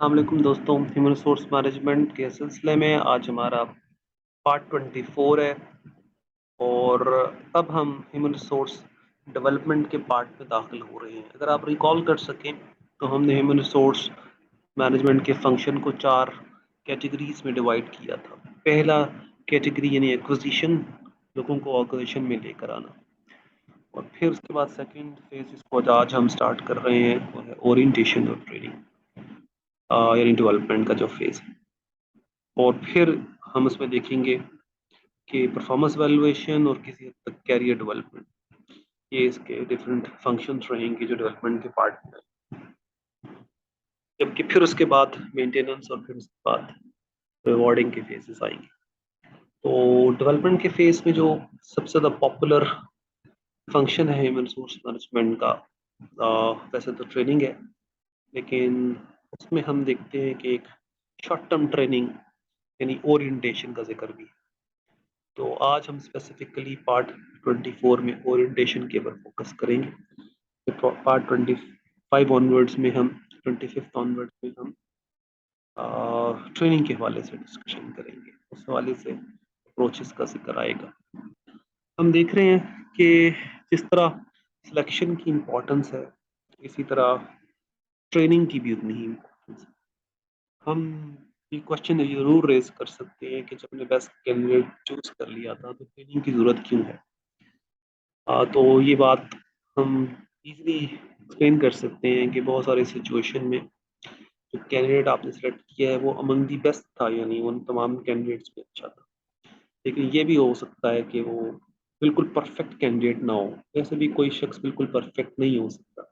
السلام علیکم دوستوں، ہیومن ریسورس مینجمنٹ کے سلسلے میں آج ہمارا پارٹ 24 ہے اور اب ہم ہیومن ریسورس ڈیولپمنٹ کے پارٹ میں داخل ہو رہے ہیں۔ اگر آپ ریکال کر سکیں تو ہم نے ہیومن ریسورس مینجمنٹ کے فنکشن کو 4 کیٹیگریز میں ڈیوائڈ کیا تھا۔ پہلا کیٹیگری یعنی ایکوزیشن، لوگوں کو آرگنائزیشن میں لے کر آنا، اور پھر اس کے بعد سیکنڈ فیز جس کو آج ہم سٹارٹ کر رہے ہیں وہ ہے اورینٹیشن اور ٹریننگ، یعنی ڈیولپمنٹ کا جو فیز ہے۔ اور پھر ہم اس میں دیکھیں گے کہ پرفارمنس ویلویشن اور کسی حد تک کیریئر ڈیولپمنٹ، یہ اس کے ڈفرینٹ فنکشنز رہیں گے جو ڈیولپمنٹ کے پارٹ میں ہیں۔ جبکہ پھر اس کے بعد مینٹیننس اور پھر اس کے بعد ریوارڈنگ کے فیزز آئیں گے۔ تو ڈیولپمنٹ کے فیز میں جو سب سے زیادہ پاپولر فنکشن ہے ہیومن ریسورس مینجمنٹ کا، ویسے تو ٹریننگ ہے، لیکن اس میں ہم دیکھتے ہیں کہ ایک شارٹ ٹرم ٹریننگ یعنی اورینٹیشن کا ذکر بھی ہے۔ تو آج ہم اسپیسیفکلی پارٹ 24 میں اورینٹیشن کے اوپر فوکس کریں گے۔ پارٹ 25 آنورڈس میں ہم 25 آنورڈس میں ہم ٹریننگ کے حوالے سے ڈسکشن کریں گے، اس حوالے سے اپروچز کا ذکر آئے گا۔ ہم دیکھ رہے ہیں کہ جس طرح سلیکشن کی امپورٹنس ہے اسی طرح ٹریننگ کی بھی اتنی ہی امپورٹنس ہے۔ ہم یہ کوشچن ضرور ریز کر سکتے ہیں کہ جب نے بیسٹ کینڈیڈیٹ چوز کر لیا تھا تو ٹریننگ کی ضرورت کیوں ہے؟ تو یہ بات ہم ایزلی ایکسپلین کر سکتے ہیں کہ بہت سارے سچویشن میں جو کینڈیڈیٹ آپ نے سلیکٹ کیا ہے وہ امنگ دی بیسٹ تھا، یعنی ان تمام کینڈیڈیٹس میں اچھا تھا، لیکن یہ بھی ہو سکتا ہے کہ وہ بالکل پرفیکٹ کینڈیڈیٹ نہ ہو۔ ویسے بھی کوئی شخص بالکل پرفیکٹ نہیں ہو سکتا،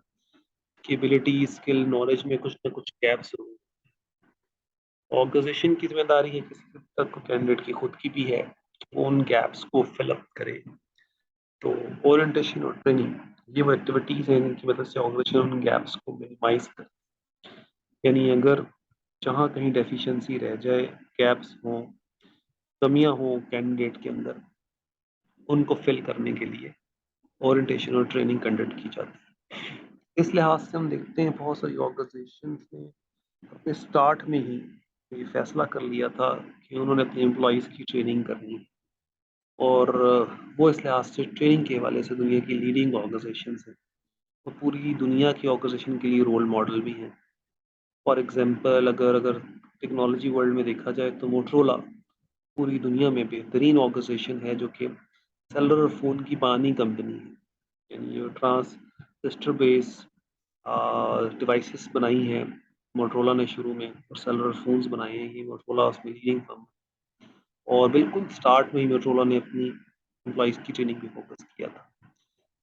کیپبلٹی، اسکل، نالج میں کچھ نہ کچھ گیپس ہوں۔ آرگنائزیشن کی ذمہ داری ہے کسی حد تک کینڈیڈیٹ کی خود کی بھی ہے کہ وہ ان گیپس کو فل اپ کرے۔ تو اورینٹیشن اور ٹریننگ یہ وہ ایکٹیویٹیز ہیں جن کی وجہ سے آرگنائزیشن ان گیپس کو منیمائز کرے، یعنی اگر جہاں کہیں ڈیفیشنسی رہ جائے، گیپس ہوں، کمیاں ہوں کینڈیڈیٹ کے اندر، ان کو فل کرنے کے لیے اورینٹیشن اور ٹریننگ کنڈکٹ کی جاتی ہے۔ اس لحاظ سے ہم دیکھتے ہیں بہت ساری آرگنائزیشنز نے اپنے سٹارٹ میں ہی یہ فیصلہ کر لیا تھا کہ انہوں نے اپنے امپلائیز کی ٹریننگ کرنی ہے، اور وہ اس لحاظ سے ٹریننگ کے حوالے سے دنیا کی لیڈنگ آرگنائزیشنز ہیں، وہ پوری دنیا کی آرگنائزیشن کے لیے رول ماڈل بھی ہیں۔ فار ایگزامپل اگر ٹیکنالوجی ورلڈ میں دیکھا جائے تو موٹرولا پوری دنیا میں بہترین آرگنائزیشن ہے جو کہ سیلولر فون کی بانی کمپنی ہے، یعنی جو ٹرانسسٹر بیس ڈیوائسز بنائی ہیں موٹرولا نے شروع میں، اور سیلولر فونز بنائے ہیں، یہ موٹرولا اس میں لیڈنگ فرم، اور بالکل سٹارٹ میں ہی موٹرولا نے اپنی امپلائیز کی ٹریننگ پہ فوکس کیا تھا۔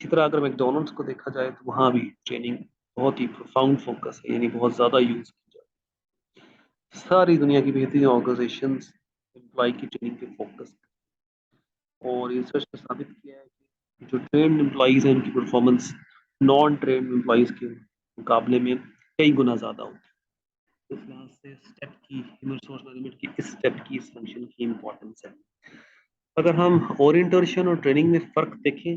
اسی طرح اگر میکڈونلڈس کو دیکھا جائے تو وہاں بھی ٹریننگ بہت ہی پروفاؤنڈ فوکس ہے، یعنی بہت زیادہ یوز کی جاتی ہے۔ ساری دنیا کی بہترین آرگنائزیشنز امپلائی کی ٹریننگ پہ فوکس، اور ریسرچ نے ثابت کیا ہے کہ جو ٹرینڈ امپلائیز ہیں ان کی پرفارمنس نان ٹرینڈ امپلائیز کے مقابلے میں کئی گنا زیادہ ہوتی ہے۔ اس لحاظ سے اسٹیپ کی ہیومن ریسورس مینجمنٹ کی اس اسٹیپ کی اس فنکشن کی امپورٹنس ہے۔ اگر ہم اورینٹیشن اور ٹریننگ میں فرق دیکھیں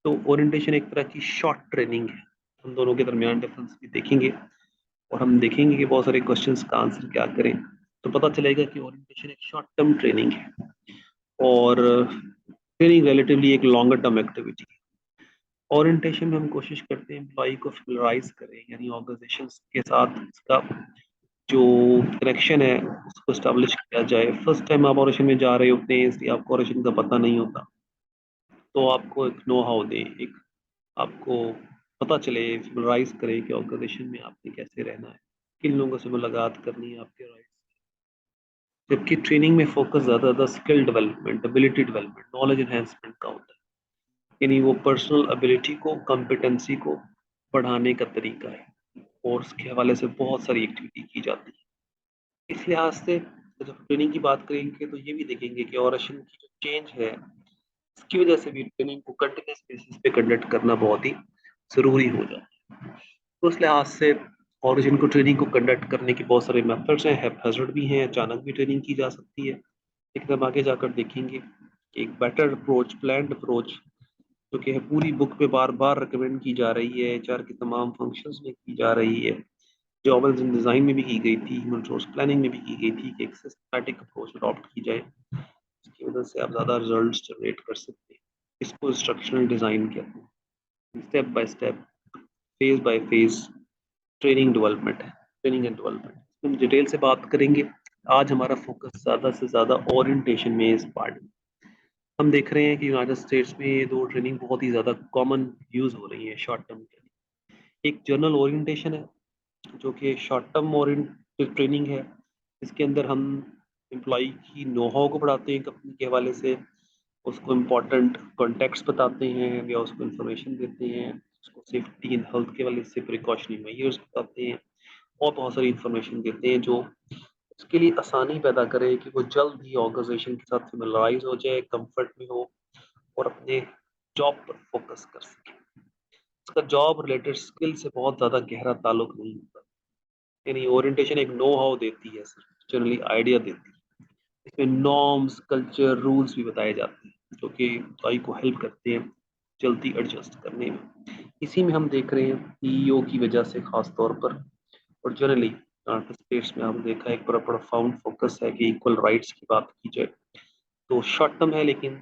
تو اورینٹیشن ایک طرح کی شارٹ ٹریننگ ہے، ہم دونوں کے درمیان ڈفرنس بھی دیکھیں گے، اور ہم دیکھیں گے کہ بہت سارے کوشچنس کا آنسر کیا کریں تو پتہ چلے گا کہ اورینٹیشن ایک شارٹ ٹرم ٹریننگ ہے اور ٹریننگ ریلیٹیولی ایک لانگر ٹرم ایکٹیویٹی ہے۔ اورینٹیشن میں ہم کوشش کرتے ہیں امپلائی کو فیملرائز کریں، یعنی آرگنائزیشن کے ساتھ اس کا جو کنیکشن ہے اس کو اسٹیبلش کیا جائے۔ فرسٹ ٹائم آپ آپریشن میں جا رہے ہوتے ہیں، اس لیے آپ کو آپریشن کا پتہ نہیں ہوتا، تو آپ کو ایک نو ہاؤ دیں، ایک آپ کو پتہ چلے، فیملرائز کریں کہ آرگنائزیشن میں آپ نے کیسے رہنا ہے، کن لوگوں سے ملاقات کرنی ہے، آپ کے رائٹس۔ جبکہ ٹریننگ میں فوکس زیادہ skill development, ability development, knowledge enhancement کا ہوتا ہے، یعنی وہ پرسنل ابیلٹی کو، کمپیٹنسی کو بڑھانے کا طریقہ ہے، اور اس کے حوالے سے بہت ساری ایکٹیویٹی کی جاتی ہے۔ اس لحاظ سے جب ٹریننگ کی بات کریں گے تو یہ بھی دیکھیں گے کہ آرگنائزیشن کی جو چینج ہے اس کی وجہ سے بھی ٹریننگ کو کنٹینیوس بیسس پہ کنڈکٹ کرنا بہت ہی ضروری ہو جاتا ہے۔ تو اس لحاظ سے آرگنائزیشن کو ٹریننگ کو کنڈکٹ کرنے کے بہت سارے میتھڈس ہیں، ہیزرڈ بھی ہیں، اچانک بھی ٹریننگ کی جا سکتی ہے، لیکن ہم آگے جا کر دیکھیں گے کہ ایک بیٹر اپروچ، پلانڈ اپروچ جو کہ پوری بک پہ بار بار ریکمینڈ کی جا رہی ہے، HR کی تمام فنکشنز میں کی جا رہی ہے، जॉब एंड डिज़ाइन में भी की गई थी, ह्यूमन रिसोर्स प्लानिंग में भी की गई थी कि एक सिस्टमैटिक अप्रोच अडॉप्ट की जाए, जिसकी वजह से आप ज़्यादा रिजल्ट्स जनरेट कर सकते हैं। इसको इंस्ट्रक्शनल डिज़ाइन कहते हैं। Step by step, phase by phase training development है, ट्रेनिंग एंड डेवलपमेंट। हम डिटेल से बात करेंगे। आज हमारा फोकस ज़्यादा से ज़्यादा ओरिएंटेशन में है। इस पार्ट में हम देख रहे हैं कि यूनाइटेड स्टेट्स में ये दो ट्रेनिंग बहुत ही ज़्यादा कॉमन यूज़ हो रही है शॉर्ट टर्म के लिए। एक जर्नल ओरिएंटेशन है, जो कि शॉर्ट टर्म ओरिएंटेड ट्रेनिंग है। इसके अंदर हम एम्प्लॉय की नो हाउ को पढ़ाते हैं कंपनी के हवाले से, उसको इम्पोर्टेंट कॉन्टेक्ट्स बताते हैं या उसको इन्फॉर्मेशन देते हैं, उसको सेफ्टी एंड हेल्थ के वाले से प्रिकॉशनरी मेजर्स बताते हैं, और बहुत सारी इन्फॉर्मेशन देते हैं जो उसके लिए आसानी पैदा करे कि वो जल्द ही ऑर्गेनाइजेशन के साथ फेमिलराइज हो जाए, कंफर्ट में हो और अपने जॉब पर फोकस कर सके। इसका जॉब रिलेटेड स्किल से बहुत ज़्यादा गहरा ताल्लुक नहीं होता। यानी ओरिएंटेशन एक नो हाउ देती है, सिर्फ जनरली आइडिया देती है। इसमें नॉर्म्स, कल्चर, रूल्स भी बताए जाते हैं जो कि एम्प्लॉय को हेल्प करते हैं जल्दी एडजस्ट करने में। इसी में हम देख रहे हैं ईईओ की वजह से खास तौर पर, और जनरली स्टेट्स में हम देखा एक बड़ा प्रोफाउंड फोकस है कि इक्वल राइट्स की बात की जाए। तो शॉर्ट टर्म है, लेकिन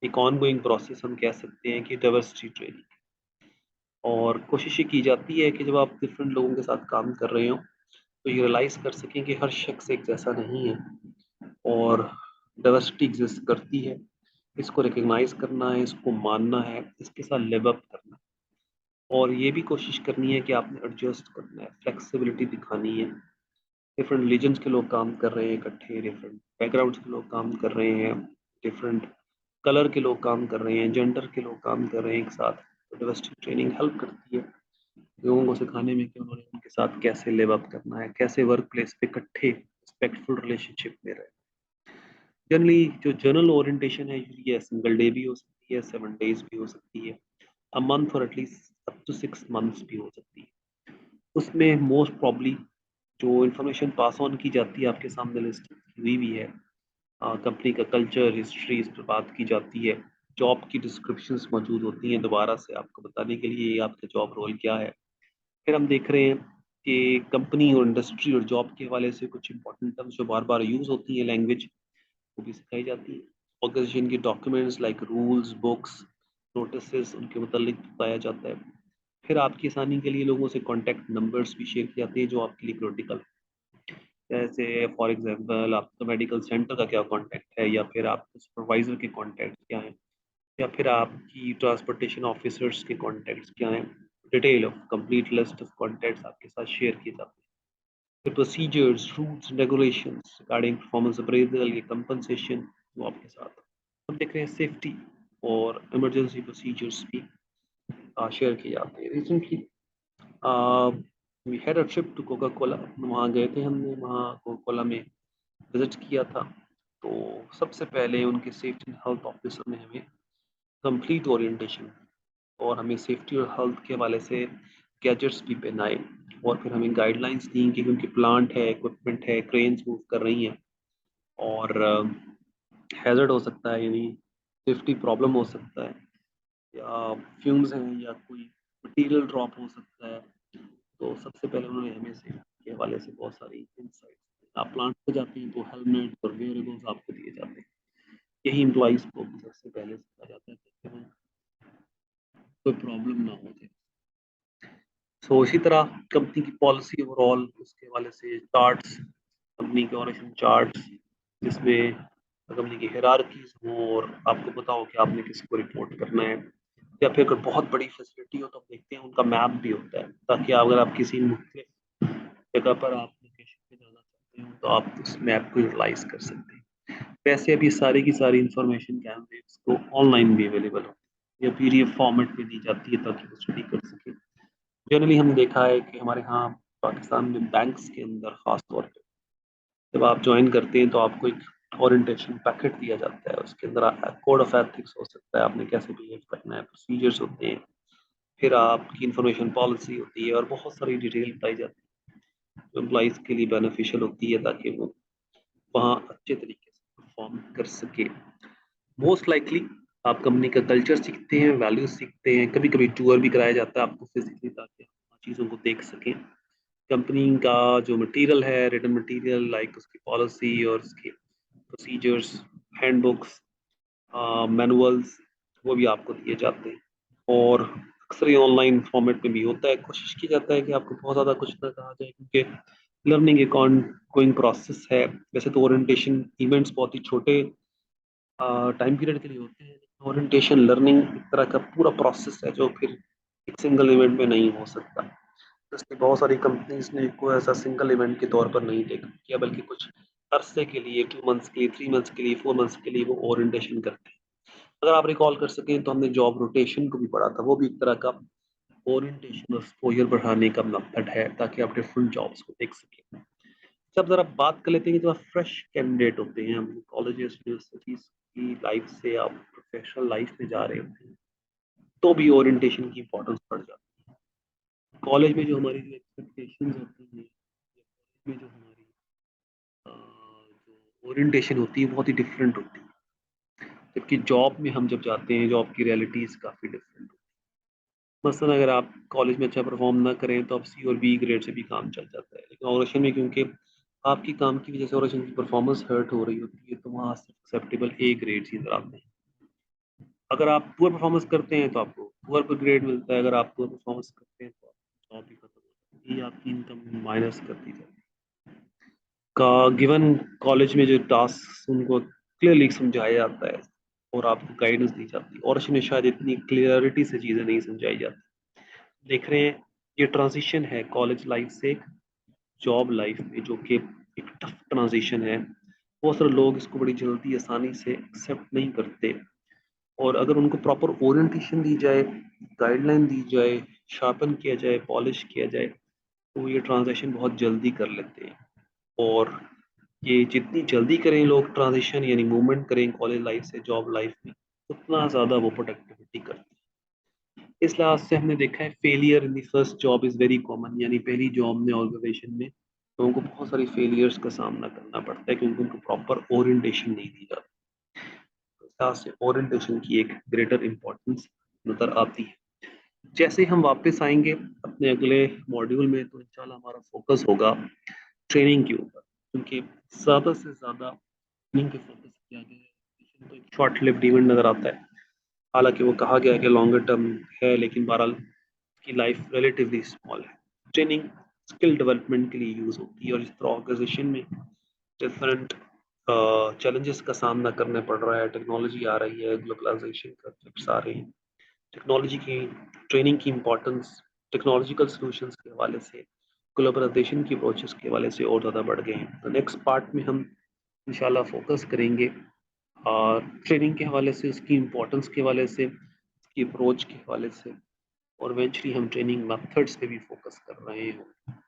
एक ऑन गोइंग प्रोसेस हम कह सकते हैं कि डाइवर्सिटी ट्रेनिंग। और कोशिश ये की जाती है कि जब आप डिफरेंट लोगों के साथ काम कर रहे हो तो ये रियलाइज कर सकें कि हर शख्स एक जैसा नहीं है और डाइवर्सिटी एग्जिस्ट करती है। इसको रिकग्नाइज करना है, इसको मानना है, इसके साथ लिव अप करना है, और ये भी कोशिश करनी है कि आपने एडजस्ट करना है, फ्लेक्सिबिलिटी दिखानी है। डिफरेंट रिलीजन्स के लोग काम कर रहे हैं इकट्ठे, डिफरेंट बैकग्राउंड्स के लोग काम कर रहे हैं, डिफरेंट कलर के लोग काम कर रहे हैं, जेंडर के लोग काम कर रहे हैं एक साथ। तो डाइवर्सिटी ट्रेनिंग हेल्प करती है लोगों को सिखाने में कि उन्होंने उनके साथ कैसे लिव अप करना है, कैसे वर्क प्लेस पे इकट्ठे रिस्पेक्टफुल रिलेशनशिप में रहे। जनरली जो जर्नल ओरिएंटेशन है, यूजली ये सिंगल डे भी हो सकती है, 7 डेज भी हो सकती है, अ मंथ और एटलीस्ट अप टू 6 मंथ्स भी हो सकती है। उसमें मोस्ट प्रॉब्ली जो इन्फॉर्मेशन पास ऑन की जाती है आपके सामने लिस्ट हुई भी है। कंपनी का कल्चर, हिस्ट्री, इस पर बात की जाती है। जॉब की डिस्क्रिप्शंस मौजूद होती हैं दोबारा से आपको बताने के लिए आपका जॉब रोल क्या है। फिर हम देख रहे हैं कि कंपनी और इंडस्ट्री और जॉब के हवाले से कुछ इंपॉर्टेंट टर्म्स जो बार बार यूज़ होती हैं, लैंग्वेज वो भी सिखाई जाती है। ऑर्गेनाइजेशन के documents like rules, books, notice उनके मुतालिक बताया जाता है। फिर आपकी आसानी के लिए लोगों से कॉन्टैक्ट नंबर्स भी शेयर किए जाते हैं जो आपके लिए क्रिटिकल, जैसे फॉर एग्जांपल आपका मेडिकल सेंटर का क्या कॉन्टैक्ट है, या फिर आपके सुपरवाइजर के कॉन्टैक्ट क्या हैं, या फिर आपकी ट्रांसपोर्टेशन ऑफिसर्स के कॉन्टैक्ट्स क्या हैं। Detail of complete list of contacts आपके साथ शेयर किए जाते हैं। फिर procedures, rules, regulations regarding performance appraisal या कंपनसेशन वो आपके साथ। हम देख रहे हैं सेफ्टी और इमरजेंसी प्रोसीजर्स भी शेयर किए जाते हैं। Recently we had a trip to Coca Cola, वहाँ गए थे हमने, वहाँ कोका कोला में विजिट किया था। तो सबसे पहले उनके सेफ्टी एंड हेल्थ ऑफिसर ने हमें कंप्लीट ओरिएंटेशन और हमें सेफ्टी और हेल्थ के हवाले से गैजेट्स भी पहनाए, और फिर हमें गाइडलाइंस दी कि क्योंकि प्लांट है, इक्विपमेंट है, क्रेन्स मूव कर रही हैं और हैजर्ड हो सकता है, यानी सेफ्टी प्रॉब्लम हो सकता है, या फ्यूम्स हैं या कोई मटेरियल ड्रॉप हो सकता है। तो सबसे पहले उन्होंने हमें सेफ्टी के हवाले से बहुत सारी इंसाइट्स। आप प्लांट पे जाते हैं तो हेलमेट और वेयरेबल्स आपको दिए जाते हैं। यही एम्प्लॉइज को सबसे पहले सिखाया जाता है कि हमें कोई प्रॉब्लम ना हो जाए। सो इसी तरह कंपनी की पॉलिसी ओवरऑल, उसके हवाले से चार्ट्स, कंपनी के ऑपरेशन चार्ट्स, जिसमें कंपनी की हायरार्कीज हो और आपको पता हो कि आपने किसको रिपोर्ट करना है, या फिर अगर बहुत बड़ी फैसिलिटी हो तो हम देखते हैं उनका मैप भी होता है, ताकि अगर आप किसी मुख्तलिफ जगह पर आप लोकेशन पे जाना चाहते हो तो आप उस मैप को यूटिलाइज कर सकते हैं। वैसे अभी सारी की सारी इंफॉर्मेशन कैंडिडेट्स को ऑनलाइन भी अवेलेबल हो या पीडीएफ फॉर्मेट में दी जाती है ताकि वो स्टडी कर सके। जनरली हमने देखा है कि हमारे यहाँ पाकिस्तान में बैंक्स के अंदर खास तौर पे जब आप ज्वाइन करते हैं तो आपको एक ओरिएंटेशन पैकेट दिया जाता है। उसके अंदर कोड ऑफ एथिक्स हो सकता है, आपने कैसे बिहेव करना है, प्रोसीजर्स होते हैं, फिर आपकी इंफॉर्मेशन पॉलिसी होती है, और बहुत सारी डिटेल बताई जाती है जो एम्प्लॉइज़ के लिए बेनिफिशियल होती है ताकि वो वहाँ अच्छे तरीके से परफॉर्म कर सके। मोस्ट लाइकली आप कंपनी का कल्चर सीखते हैं, वैल्यूज सीखते हैं, कभी कभी टूर भी कराया जाता है आपको फिजिकली ताकि आप चीज़ों को देख सकें। कंपनी का जो मटेरियल है, रिटन मटेरियल लाइक उसकी पॉलिसी और उसकी प्रोसीजर्स, हैंडबुक्स, मैनुअल्स, वो भी आपको दिए जाते हैं। और अक्सर ये ऑनलाइन फॉर्मेट में भी होता है। कोशिश की जाता है कि आपको बहुत ज़्यादा कुछ ना कहा जाए, क्योंकि लर्निंग एक ऑन गोइंग प्रोसेस है। वैसे तो ओरिएंटेशन इवेंट्स बहुत ही छोटे टाइम पीरियड के लिए होते हैं, लेकिन ओरिएंटेशन लर्निंग एक तरह का पूरा प्रोसेस है जो फिर एक सिंगल इवेंट में नहीं हो सकता। तो इसलिए बहुत सारी कंपनीज ने इसको ऐसा सिंगल इवेंट के तौर पर नहीं टेक किया, बल्कि कुछ अरसे के लिए, 2 मंथ्स के लिए, 3 मंथ्स के लिए, 4 मंथ्स के लिए वो ओरिएंटेशन करते हैं। अगर आप रिकॉल कर सकें तो हमने जॉब रोटेशन को भी पढ़ा था, वो भी एक तरह का ओरिएंटेशन और एक्सपोजर बढ़ाने का मेथड है, ताकि आप डिफरेंट जॉब्स को देख सकें। सब जरा बात कर लेते हैं कि जब आप फ्रेश कैंडिडेट होते हैं, हम कॉलेजेस यूनिवर्सिटीज की लाइफ से आप प्रोफेशनल लाइफ में जा रहे होते हैं, तो भी ओरिएंटेशन की इंपॉर्टेंस बढ़ जाती है। कॉलेज में जो हमारी जो एक्सपेक्टेशंस होती हैं, कॉलेज में जो हमारी जो ओरिएंटेशन होती है बहुत ही डिफरेंट होती है, जबकि जॉब में हम जब जाते हैं, जॉब की रियलिटीज काफ़ी डिफरेंट होती है। मसलन अगर आप कॉलेज में अच्छा परफॉर्म ना करें तो आप सी और बी ग्रेड से भी काम चल जाता है, लेकिन ऑपरेशन में क्योंकि आपकी काम की वजह से ऑपरेशन की परफॉर्मेंस हर्ट हो रही होती है, तो वहाँ एक्सेप्टेबल ए ग्रेड ही नजर आते हैं। अगर आप पुअर परफॉर्मेंस करते हैं तो आपको पुअर पर ग्रेड मिलता है, अगर आप पुअर परफॉर्मेंस करते हैं तो जॉब भी खत्म हो जाती है, ये आपकी इनकम माइनस करती जाती है। का गिवन कॉलेज में जो टास्क उनको क्लियरली समझाया जाता है और आपको गाइडेंस दी जाती है, और इसमें शायद इतनी क्लियरिटी से चीज़ें नहीं समझाई जाती। देख रहे हैं, ये ट्रांजिशन है कॉलेज लाइफ से जॉब लाइफ में, जो कि एक टफ ट्रांजिशन है। बहुत सारे लोग इसको बड़ी जल्दी आसानी से एक्सेप्ट नहीं करते, और अगर उनको प्रॉपर ओरिएंटेशन दी जाए, गाइडलाइन दी जाए, शार्पन किया जाए, पॉलिश किया जाए, तो ये ट्रांजेक्शन बहुत जल्दी कर लेते हैं। और ये जितनी जल्दी करें लोग ट्रांजिशन यानी मूवमेंट करें कॉलेज लाइफ से जॉब लाइफ में, उतना ज़्यादा वो प्रोडक्टिविटी करते हैं। इस लिहाज से हमने देखा है failure in the first job is very common, यानी पहली जॉब में ऑर्गेनाइजेशन में लोगों को बहुत सारी फेलियर्स का सामना करना पड़ता है, क्योंकि उनको प्रॉपर ओरिएंटेशन नहीं दी जाती। से ओरिएंटेशन की एक ग्रेटर इंपॉर्टेंस नजर आती है। जैसे हम वापस आएंगे अपने अगले मॉड्यूल में, तो इंशाल्लाह हमारा फोकस होगा ट्रेनिंग के ऊपर, क्योंकि ज़्यादा से ज़्यादा ट्रेनिंग पे फोकस किया गया है। तो एक शॉर्ट लिव्ड इवेंट नजर आता है, हालांकि वो कहा गया है कि लॉन्गर टर्म है, लेकिन बहरहाल की लाइफ रिलेटिवली स्मॉल है। ट्रेनिंग स्किल डेवलपमेंट के लिए यूज़ होती है, और इस तरह ऑर्गेनाइजेशन में डिफरेंट चैलेंजेस का सामना करना पड़ रहा है। टेक्नोलॉजी आ रही है, ग्लोबलाइजेशन का इफेक्ट्स आ रहे हैं, टेक्नोलॉजी की ट्रेनिंग की इम्पोर्टेंस टेक्नोलॉजिकल सॉल्यूशंस के हवाले से, ग्लोबलाइजेशन की अप्रोचेस के हवाले से और ज़्यादा बढ़ गए हैं। तो नेक्स्ट पार्ट में हम इंशाल्लाह फोकस करेंगे और ट्रेनिंग के हवाले से, उसकी इम्पोर्टेंस के हवाले से, उसकी अप्रोच के हवाले से, और इवेंचुअली हम ट्रेनिंग मेथड्स पे भी फोकस कर रहे हैं।